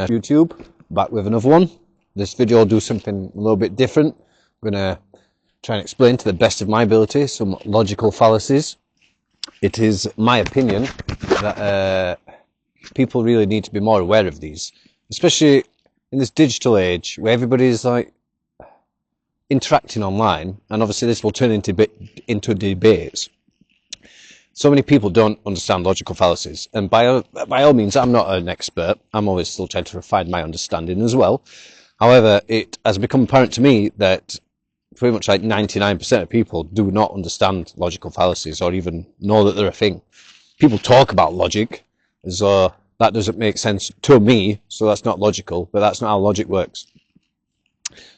YouTube, back with another one. This video will do something a little bit different. I'm going to try and explain to the best of my ability some logical fallacies. It is my opinion that people really need to be more aware of these, especially in this digital age where everybody's like interacting online, and obviously this will turn into debates. So many people don't understand logical fallacies, and by all means, I'm not an expert. I'm always still trying to refine my understanding as well. However, it has become apparent to me that pretty much like 99% of people do not understand logical fallacies or even know that they're a thing. People talk about logic as though that doesn't make sense to me, so that's not logical, but that's not how logic works.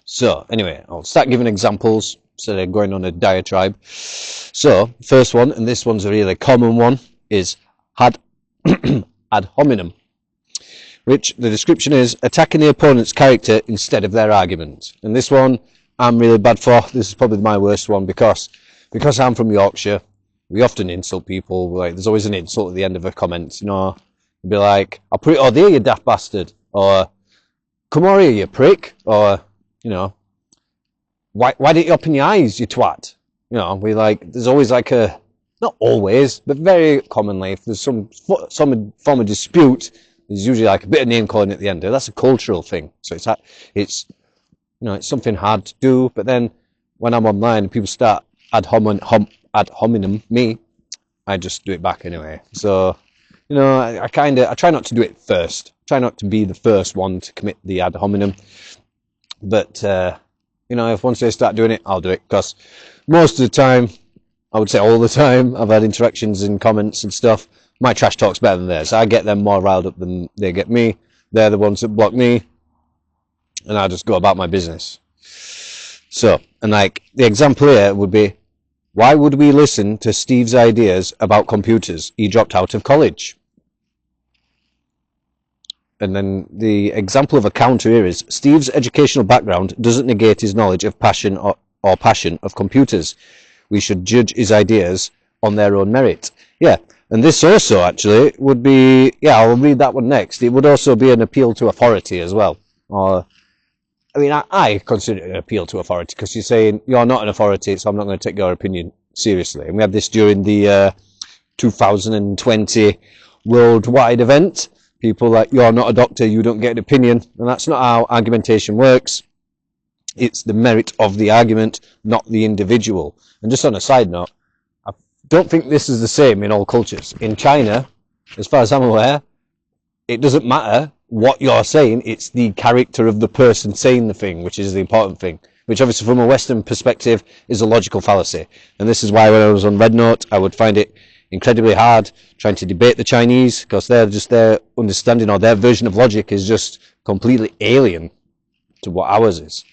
So anyway, I'll start giving examples instead of going on a diatribe. So first one, and this one's a really common one, is ad hominem, which the description is attacking the opponent's character instead of their argument. And this one I'm really bad for. This is probably my worst one because I'm from Yorkshire. We often insult people. Like, there's always an insult at the end of a comment. You know, you'd be like, "I'll put it all there, you daft bastard," or "Come over here, you prick," or you know, why didn't you open your eyes, you twat? You know, there's always like a, not always, but very commonly, if there's some form of dispute, there's usually like a bit of name calling at the end. That's a cultural thing. So it's you know, it's something hard to do. But then when I'm online and people start ad hominem me, I just do it back anyway. So, you know, I try not to do it first. Try not to be the first one to commit the ad hominem. But, you know, if once they start doing it, I'll do it. Because most of the time, I would say all the time, I've had interactions in comments and stuff. My trash talk's better than theirs. I get them more riled up than they get me. They're the ones that block me. And I just go about my business. So, and like, the example here would be, why would we listen to Steve's ideas about computers? He dropped out of college. And then the example of a counter here is, Steve's educational background doesn't negate his knowledge of passion or passion of computers. We should judge his ideas on their own merit. Yeah, and this also actually would be, yeah, I'll read that one next. It would also be an appeal to authority as well. Or, I mean, I consider it an appeal to authority because you're saying, you're not an authority, so I'm not going to take your opinion seriously. And we had this during the 2020 worldwide event. People like, you're not a doctor, you don't get an opinion. And that's not how argumentation works. It's the merit of the argument, not the individual. And just on a side note, I don't think this is the same in all cultures. In China, as far as I'm aware, it doesn't matter what you're saying, it's the character of the person saying the thing, which is the important thing. Which obviously from a Western perspective is a logical fallacy. And this is why when I was on Red Note, I would find it incredibly hard trying to debate the Chinese, because their understanding or their version of logic is just completely alien to what ours is.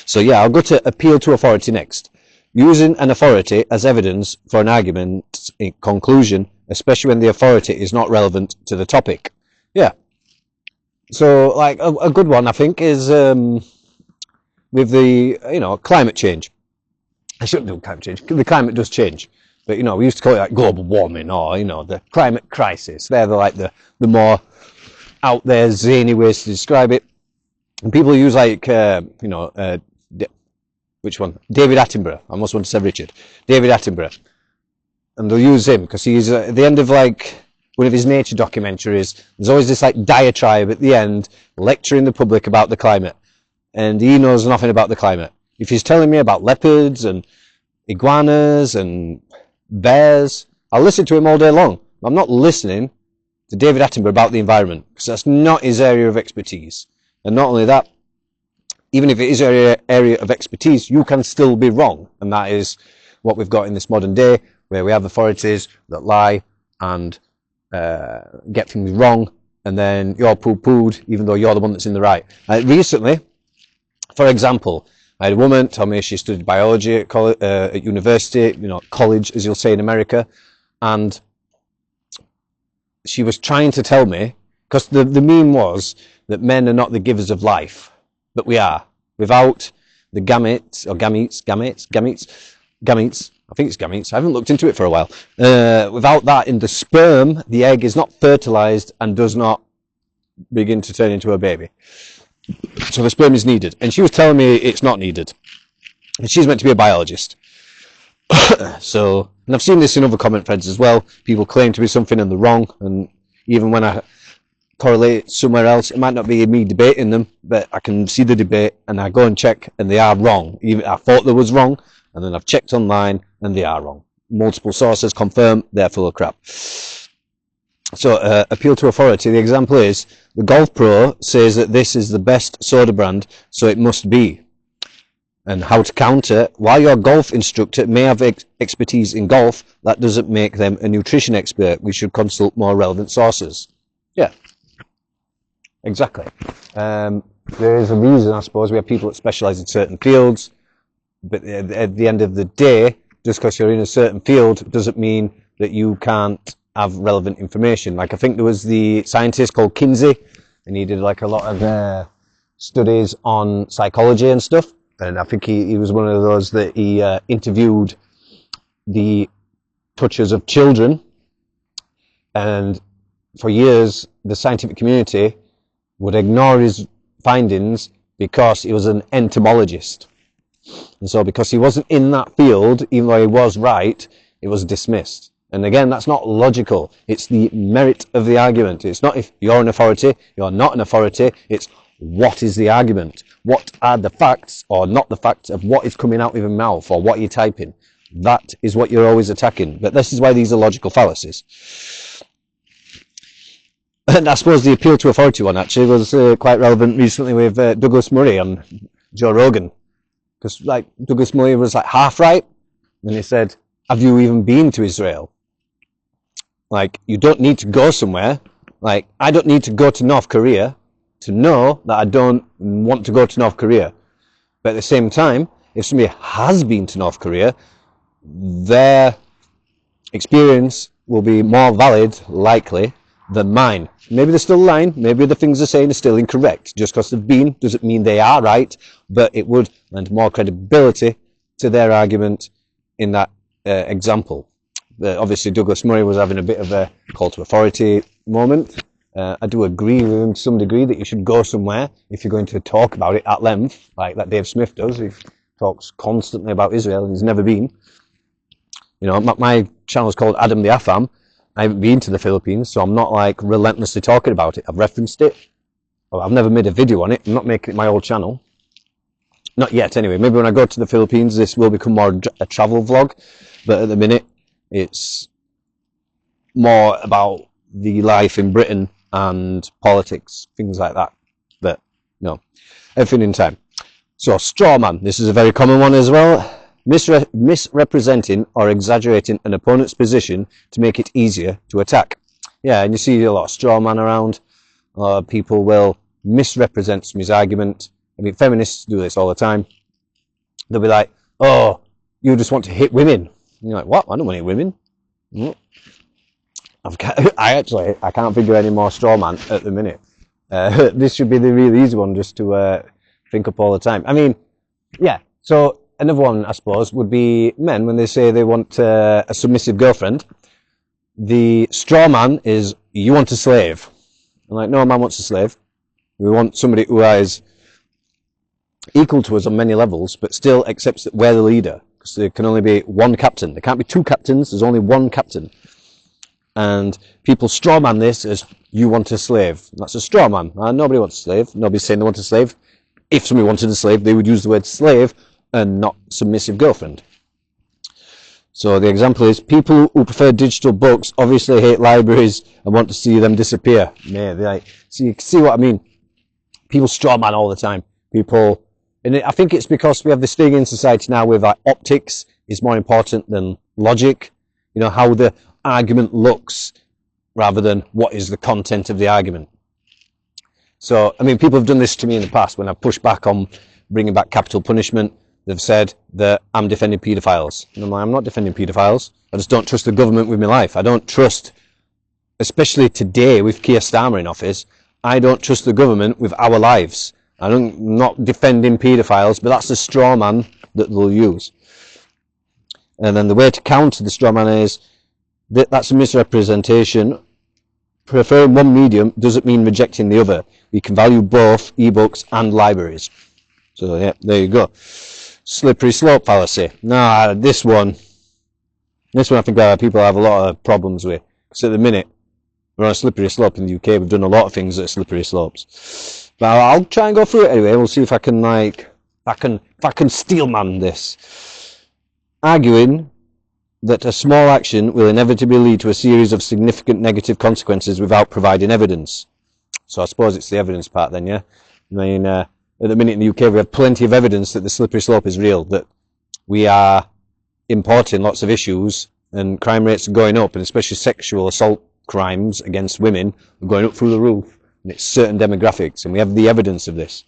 So yeah, I'll go to appeal to authority next. Using an authority as evidence for an argument in conclusion, especially when the authority is not relevant to the topic. Yeah. So like a good one I think is with the, you know, climate change. I shouldn't do climate change. The climate does change. But, you know, we used to call it like global warming or, you know, the climate crisis. They're the more out there, zany ways to describe it. And people use like, you know, which one? David Attenborough. I almost want to say Richard. David Attenborough. And they'll use him because he's at the end of like one of his nature documentaries. There's always this like diatribe at the end, lecturing the public about the climate. And he knows nothing about the climate. If he's telling me about leopards and iguanas and bears, I'll listen to him all day long. I'm not listening to David Attenborough about the environment because that's not his area of expertise. And not only that, even if it is your area of expertise, you can still be wrong. And that is what we've got in this modern day, where we have authorities that lie and get things wrong, and then you're poo-pooed even though you're the one that's in the right. Recently, for example, I had a woman tell me she studied biology at university, you know, college, as you'll say in America, and she was trying to tell me, because the meme was that men are not the givers of life, but we are. Without the gametes, I think it's gametes, I haven't looked into it for a while. Without that in the sperm, the egg is not fertilized and does not begin to turn into a baby. So the sperm is needed. And she was telling me it's not needed. And she's meant to be a biologist. So, and I've seen this in other comment threads as well. People claim to be something and they're wrong. And even when I correlate somewhere else, it might not be me debating them, but I can see the debate and I go and check and they are wrong. Even I thought they was wrong, and then I've checked online and they are wrong. Multiple sources confirm they're full of crap. So appeal to authority. The example is the Golf Pro says that this is the best soda brand, so it must be. And how to counter: while your golf instructor may have expertise in golf, that doesn't make them a nutrition expert. We should consult more relevant sources. Yeah, exactly. There is a reason, I suppose, we have people that specialise in certain fields, but at the end of the day, just because you're in a certain field doesn't mean that you can't have relevant information. Like, I think there was the scientist called Kinsey, and he did like a lot of studies on psychology and stuff. And I think he was one of those that he interviewed the touchers of children. And for years, the scientific community would ignore his findings because he was an entomologist. And so because he wasn't in that field, even though he was right, it was dismissed. And again, that's not logical. It's the merit of the argument. It's not if you're an authority, you're not an authority. It's what is the argument? What are the facts or not the facts of what is coming out of your mouth or what you're typing? That is what you're always attacking. But this is why these are logical fallacies. And I suppose the appeal to authority one actually was quite relevant recently with Douglas Murray on Joe Rogan. Because like Douglas Murray was like half right. And he said, have you even been to Israel? Like, you don't need to go somewhere. Like, I don't need to go to North Korea to know that I don't want to go to North Korea. But at the same time, if somebody has been to North Korea, their experience will be more valid, likely, than mine. Maybe they're still lying, maybe the things they're saying are still incorrect. Just because they've been doesn't mean they are right, but it would lend more credibility to their argument in that example. Obviously, Douglas Murray was having a bit of a call to authority moment. I do agree with him to some degree that you should go somewhere if you're going to talk about it at length, like that Dave Smith does. He talks constantly about Israel and he's never been. You know, my channel is called Adam the Afam. I haven't been to the Philippines, so I'm not like relentlessly talking about it. I've referenced it. Well, I've never made a video on it. I'm not making it my old channel. Not yet, anyway. Maybe when I go to the Philippines, this will become more a travel vlog. But at the minute, it's more about the life in Britain and politics, things like that. But no, everything in time. So, straw man. This is a very common one as well. Misrepresenting or exaggerating an opponent's position to make it easier to attack. Yeah, and you see a lot of straw man around. People will misrepresent somebody's argument. I mean, feminists do this all the time. They'll be like, oh, you just want to hit women. And you're like, what? I don't want to hit women. I can't figure any more straw man at the minute. This should be the really easy one just to think up all the time. I mean, yeah, so another one, I suppose, would be men when they say they want a submissive girlfriend. The straw man is, you want a slave. I'm like, no, a man wants a slave. We want somebody who is equal to us on many levels, but still accepts that we're the leader. Because there can only be one captain. There can't be two captains. There's only one captain. And people straw man this as, you want a slave. That's a straw man. Nobody wants a slave. Nobody's saying they want a slave. If somebody wanted a slave, they would use the word slave and not submissive girlfriend. So the example is, people who prefer digital books obviously hate libraries and want to see them disappear. Yeah, like, so you see what I mean? People straw man all the time. People, and I think it's because we have this thing in society now where like optics is more important than logic. You know, how the argument looks rather than what is the content of the argument. So, I mean, people have done this to me in the past when I've pushed back on bringing back capital punishment. They've said that I'm defending paedophiles. And I'm like, I'm not defending paedophiles. I just don't trust the government with my life. I don't trust, especially today with Keir Starmer in office, I don't trust the government with our lives. I'm not defending paedophiles, but that's the straw man that they'll use. And then the way to counter the straw man is that that's a misrepresentation preferring one medium doesn't mean rejecting the other. We can value both ebooks and libraries. So yeah, there you go. Slippery slope fallacy. Nah, this one I think people have a lot of problems with. Because at the minute, we're on a slippery slope in the UK. We've done a lot of things that are slippery slopes. But I'll try and go through it anyway. We'll see if I can if I can steel man this. Arguing that a small action will inevitably lead to a series of significant negative consequences without providing evidence. So I suppose it's the evidence part then, yeah? I mean, at the minute in the UK we have plenty of evidence that the slippery slope is real, that we are importing lots of issues and crime rates are going up, and especially sexual assault crimes against women are going up through the roof, and it's certain demographics, and we have the evidence of this.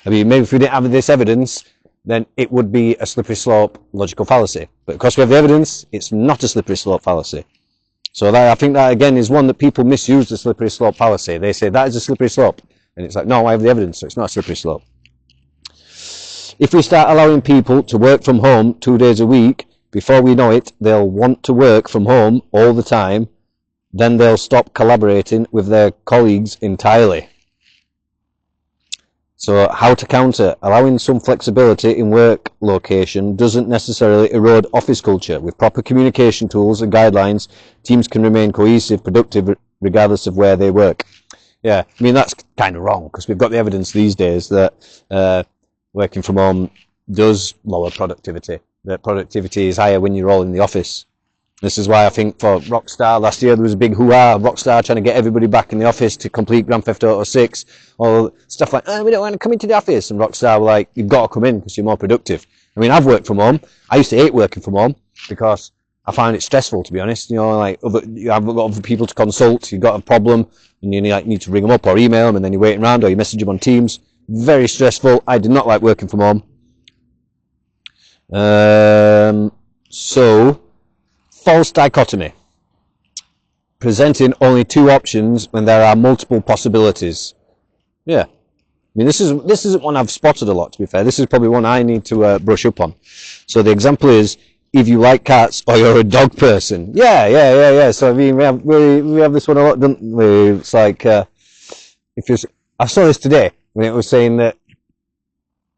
I mean, maybe if we didn't have this evidence, then it would be a slippery slope logical fallacy. But because we have the evidence, it's not a slippery slope fallacy. So I think that, again, is one that people misuse, the slippery slope fallacy. They say, that is a slippery slope. And it's like, no, I have the evidence, so it's not a slippery slope. If we start allowing people to work from home 2 days a week, before we know it, they'll want to work from home all the time. Then they'll stop collaborating with their colleagues entirely. So how to counter? Allowing some flexibility in work location doesn't necessarily erode office culture. With proper communication tools and guidelines, teams can remain cohesive, productive, regardless of where they work. Yeah, I mean, that's kind of wrong, because we've got the evidence these days that working from home does lower productivity. That productivity is higher when you're all in the office. This is why I think for Rockstar last year there was a big hoo-ha, Rockstar trying to get everybody back in the office to complete Grand Theft Auto 6, or stuff like, we don't want to come into the office, and Rockstar were like, you've got to come in because you're more productive. I mean, I've worked from home. I used to hate working from home because I found it stressful, to be honest. You know, like, you have a lot of people to consult, you've got a problem, and you need to ring them up or email them, and then you're waiting around, or you message them on Teams. Very stressful. I did not like working from home. So, false dichotomy. Presenting only two options when there are multiple possibilities. Yeah. I mean, this isn't one I've spotted a lot, to be fair. This is probably one I need to brush up on. So the example is, if you like cats or you're a dog person. Yeah. So I mean, we have this one a lot, don't we? It's like, I saw this today when it was saying that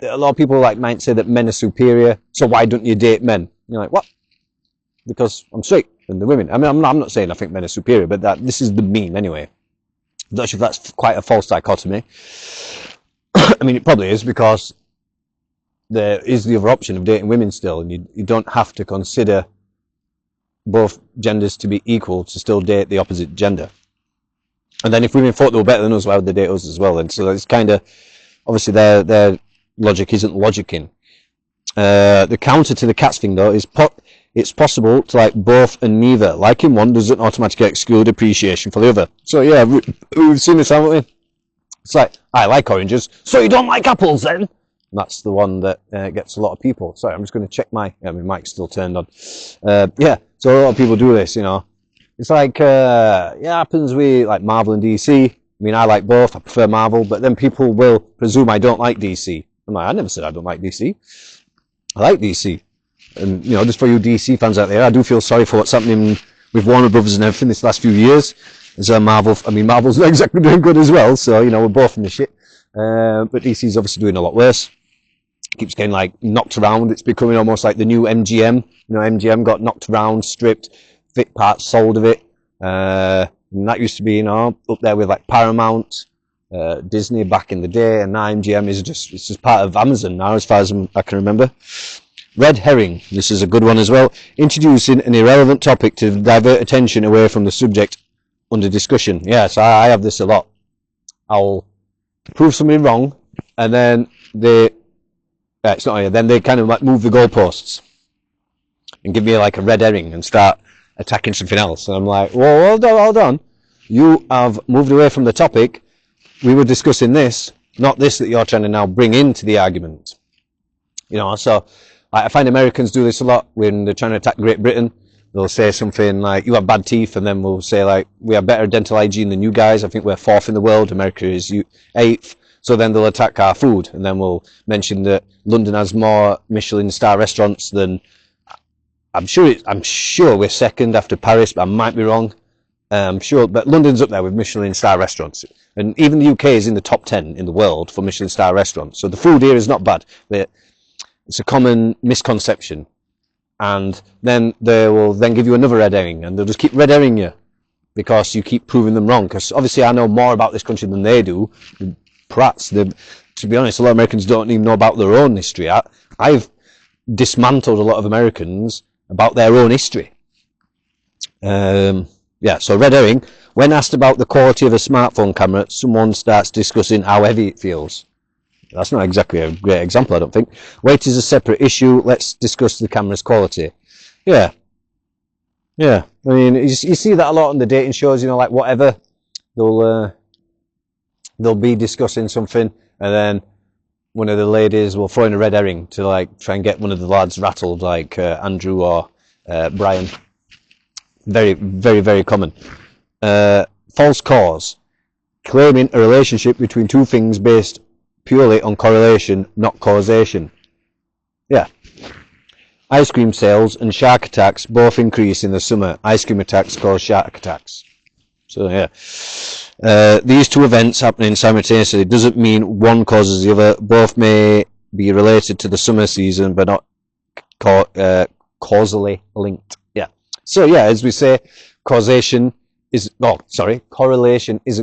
a lot of people might say that men are superior, so why don't you date men? And you're like, what? Because I'm straight and the women. I mean, I'm not saying I think men are superior, but this is the meme anyway. I'm not sure if that's quite a false dichotomy. I mean, it probably is, because there is the other option of dating women still, and you don't have to consider both genders to be equal to still date the opposite gender. And then if women thought they were better than us, why would they date us as well? And so it's kind of, obviously their logic isn't logicking. The counter to the cats thing, though, is it's possible to like both and neither. Liking one doesn't automatically exclude appreciation for the other. So yeah, we've seen this, haven't we? It's like, I like oranges, so you don't like apples then? And that's the one that gets a lot of people. Sorry, I'm just going to check my mic's still turned on. Yeah, so a lot of people do this, you know. It's like, it happens with like Marvel and DC. I mean, I like both, I prefer Marvel, but then people will presume I don't like DC. I'm like, I never said I don't like DC. I like DC. And, you know, just for you DC fans out there, I do feel sorry for what's happening with Warner Brothers and everything this last few years. As Marvel's not exactly doing good as well, so, you know, we're both in the shit. But DC's obviously doing a lot worse. Keeps getting, like, knocked around. It's becoming almost like the new MGM. You know, MGM got knocked around, stripped, thick parts sold of it. And that used to be, you know, up there with, like, Paramount, Disney back in the day, and now MGM is just part of Amazon now, as far as I can remember. Red herring. This is a good one as well. Introducing an irrelevant topic to divert attention away from the subject under discussion. Yes, I have this a lot. I'll prove something wrong, and then then they kind of like move the goalposts and give me like a red herring and start attacking something else. And I'm like, whoa, hold on. You have moved away from the topic. We were discussing this, not this that you're trying to now bring into the argument. You know, so I find Americans do this a lot when they're trying to attack Great Britain. They'll say something like, you have bad teeth, and then we'll say like, we have better dental hygiene than you guys. I think we're 4th in the world. America is 8th. So then they'll attack our food, and then we'll mention that London has more Michelin star restaurants than, I'm sure we're 2nd after Paris, but I might be wrong. Sure, but London's up there with Michelin star restaurants, and even the UK is in the top 10 in the world for Michelin star restaurants. So the food here is not bad, but it's a common misconception. And then they will then give you another red herring, and they'll just keep red herring you because you keep proving them wrong. Because obviously I know more about this country than they do. Prats, to be honest, a lot of Americans don't even know about their own history. I've dismantled a lot of Americans about their own history. Yeah, so red herring. When asked about the quality of a smartphone camera, someone starts discussing how heavy it feels. That's not exactly a great example, I don't think. Weight is a separate issue. Let's discuss the camera's quality. Yeah. I mean, you see that a lot on the dating shows, you know, like whatever. They'll be discussing something, and then one of the ladies will throw in a red herring to like try and get one of the lads rattled, like Andrew or Brian. Very, very, very common. False cause. Claiming a relationship between two things based purely on correlation, not causation. Yeah. Ice cream sales and shark attacks both increase in the summer. Ice cream attacks cause shark attacks. So yeah. These two events happening simultaneously doesn't mean one causes the other. Both may be related to the summer season, but not causally linked. Yeah. So yeah, as we say, correlation isn't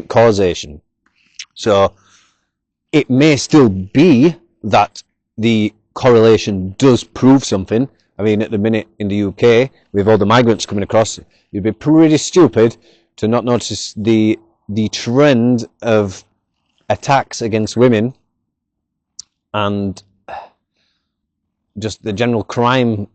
causation. So it may still be that the correlation does prove something. I mean, at the minute in the UK, with all the migrants coming across, you'd be pretty stupid to not notice the trend of attacks against women and just the general crime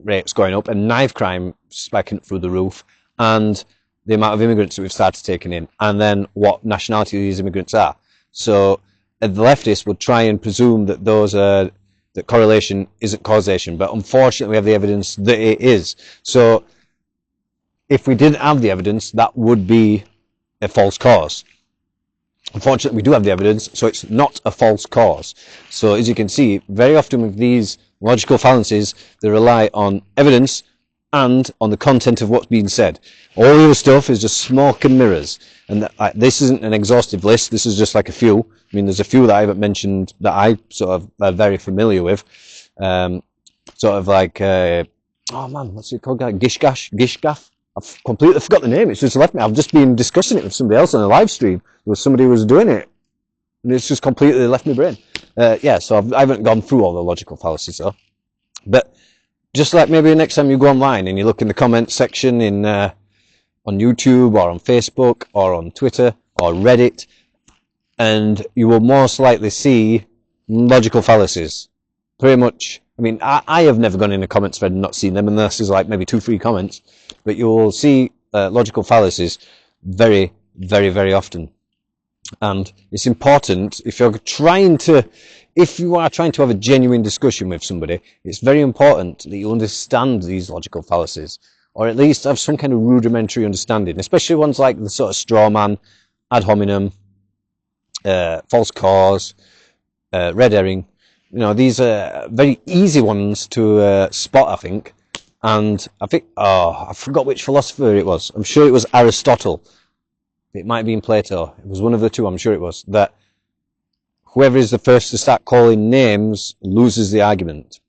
rates going up and knife crime spiking through the roof, and the amount of immigrants that we've started taking in, and then what nationality these immigrants are. So the leftists would try and presume that that correlation isn't causation, but unfortunately we have the evidence that it is. So if we didn't have the evidence, that would be a false cause. Unfortunately, we do have the evidence, so it's not a false cause. So as you can see, very often with these logical fallacies, they rely on evidence and on the content of what's being said. All the other stuff is just smoke and mirrors. And this isn't an exhaustive list. This is just like a few. I mean, there's a few that I haven't mentioned that I sort of are very familiar with. Sort of like, oh man, what's it called? Gishgaff. I've completely forgot the name. It's just left me. I've just been discussing it with somebody else on a live stream. There was somebody who was doing it, and it's just completely left my brain. Yeah, so I haven't gone through all the logical fallacies though. But just like maybe next time you go online and you look in the comment section on YouTube or on Facebook or on Twitter or Reddit, and you will most likely see logical fallacies. Pretty much. I mean, I have never gone in a comments thread and not seen them, unless there's like maybe 2-3 comments. But you will see logical fallacies very, very, very often. And it's important, if you are trying to have a genuine discussion with somebody, it's very important that you understand these logical fallacies, or at least have some kind of rudimentary understanding, especially ones like the sort of straw man, ad hominem, false cause, red herring. You know, these are very easy ones to spot, I think. And I think, I forgot which philosopher it was. I'm sure it was Aristotle. It might have been Plato. It was one of the two, I'm sure it was. That whoever is the first to start calling names loses the argument.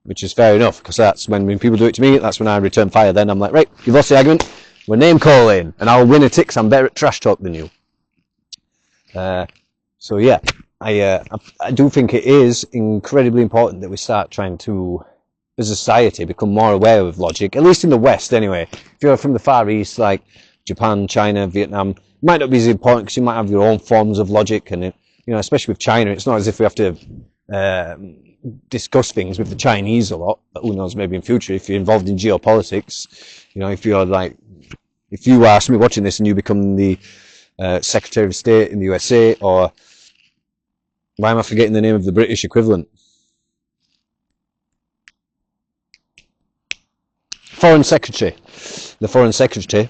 Which is fair enough, because that's when people do it to me, that's when I return fire. Then I'm like, right, you've lost the argument. We're name calling. And I'll win a tick, 'cause I'm better at trash talk than you. So yeah. I do think it is incredibly important that we start trying to, as a society, become more aware of logic, at least in the West anyway. If you're from the Far East, like Japan, China, Vietnam, it might not be as important because you might have your own forms of logic, and especially with China, it's not as if we have to discuss things with the Chinese a lot. But who knows, maybe in future, if you're involved in geopolitics, if you are somebody watching this and you become the Secretary of State in the USA, or why am I forgetting the name of the British equivalent? Foreign Secretary. The Foreign Secretary.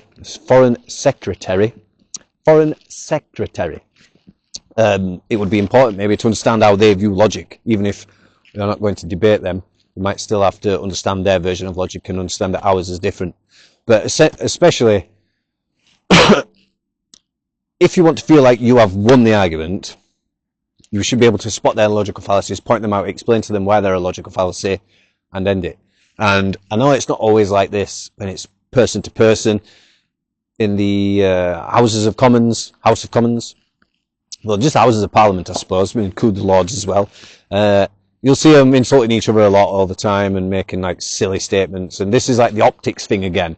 It would be important maybe to understand how they view logic, even if you're not going to debate them. You might still have to understand their version of logic and understand that ours is different. But especially If you want to feel like you have won the argument, you should be able to spot their logical fallacies, point them out, explain to them why they're a logical fallacy, and end it. And I know it's not always like this when it's person to person. In the House of Commons, well, just Houses of Parliament, I suppose, we include the Lords as well. You'll see them insulting each other a lot all the time and making like silly statements. And this is like the optics thing again.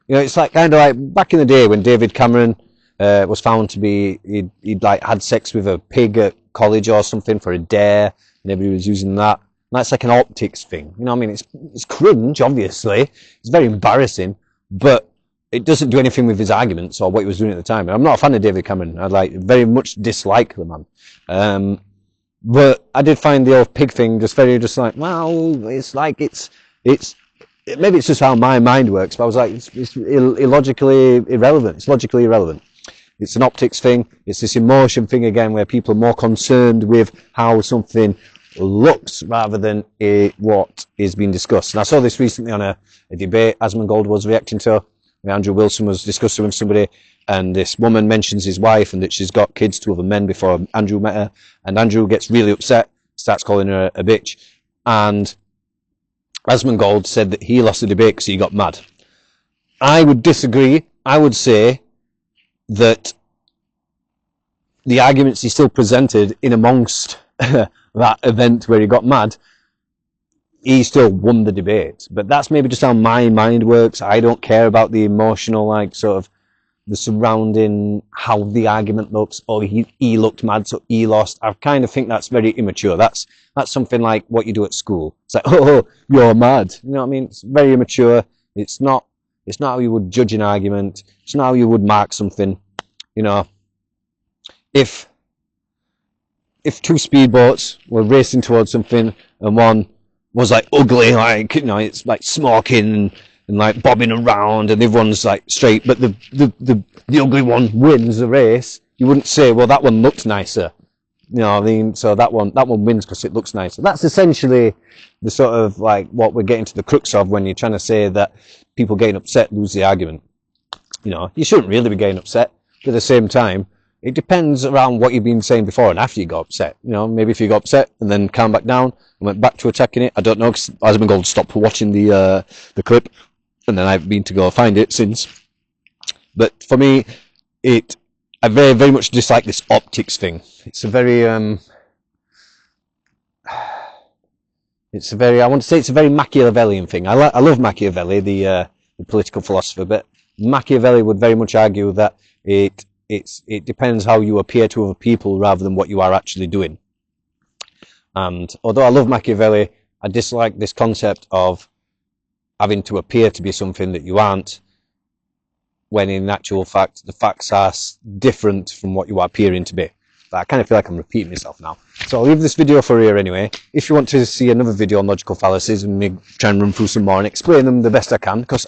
You know, it's like kind of like back in the day when David Cameron was found to be, he'd like had sex with a pig at college or something for a dare, and everybody was using that. And that's like an optics thing. You know what I mean? It's cringe, obviously. It's very embarrassing, but it doesn't do anything with his arguments or what he was doing at the time. And I'm not a fan of David Cameron. I like very much dislike the man. But I did find the old pig thing just like, well, it's like maybe it's just how my mind works. But I was like, it's illogically irrelevant. It's logically irrelevant. It's an optics thing. It's this emotion thing again, where people are more concerned with how something looks rather than what is being discussed. And I saw this recently on a debate Asmongold was reacting to. Andrew Wilson was discussing with somebody, and this woman mentions his wife and that she's got kids to other men before Andrew met her, and Andrew gets really upset, starts calling her a bitch, and Asmongold said that he lost the debate because he got mad. I would disagree. I would say that the arguments he still presented in amongst that event where he got mad, he still won the debate. But that's maybe just how my mind works. I don't care about the emotional, like, sort of the surrounding, how the argument looks. Oh, he looked mad, so he lost. I kind of think that's very immature. That's something like what you do at school. It's like, oh, you're mad. You know what I mean? It's very immature. It's not how you would judge an argument. It's not how you would mark something. You know, if two speedboats were racing towards something and one was like ugly, like, you know, it's like smoking and like bobbing around, and the other one's like straight, but the ugly one wins the race, you wouldn't say, well, that one looked nicer. You know what I mean? So that one wins because it looks nicer. That's essentially the sort of like what we're getting to the crux of when you're trying to say that people getting upset lose the argument. You know, you shouldn't really be getting upset, but at the same time, it depends around what you've been saying before and after you got upset. You know, maybe if you got upset and then calmed back down and went back to attacking it. I don't know, because Asmongold stopped watching the clip, and then I've been to go find it since. But for me, I very, very much dislike this optics thing. It's a very, I want to say it's a very Machiavellian thing. I love Machiavelli, the political philosopher, but Machiavelli would very much argue that it depends how you appear to other people rather than what you are actually doing. And although I love Machiavelli, I dislike this concept of having to appear to be something that you aren't, when in actual fact the facts are different from what you are appearing to be. But I kind of feel like I'm repeating myself now. So I'll leave this video for here anyway. If you want to see another video on logical fallacies and me try and run through some more and explain them the best I can, because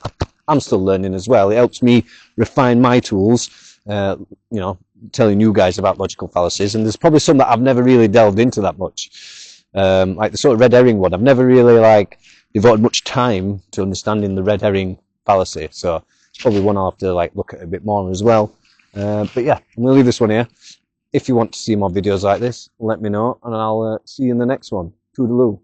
I'm still learning as well. It helps me refine my tools, you know, telling you guys about logical fallacies. And there's probably some that I've never really delved into that much. Like the sort of red herring one. I've never really like devoted much time to understanding the red herring fallacy. So it's probably one I'll have to like look at a bit more as well. But yeah, I'm going to leave this one here. If you want to see more videos like this, let me know, and I'll see you in the next one. Toodaloo.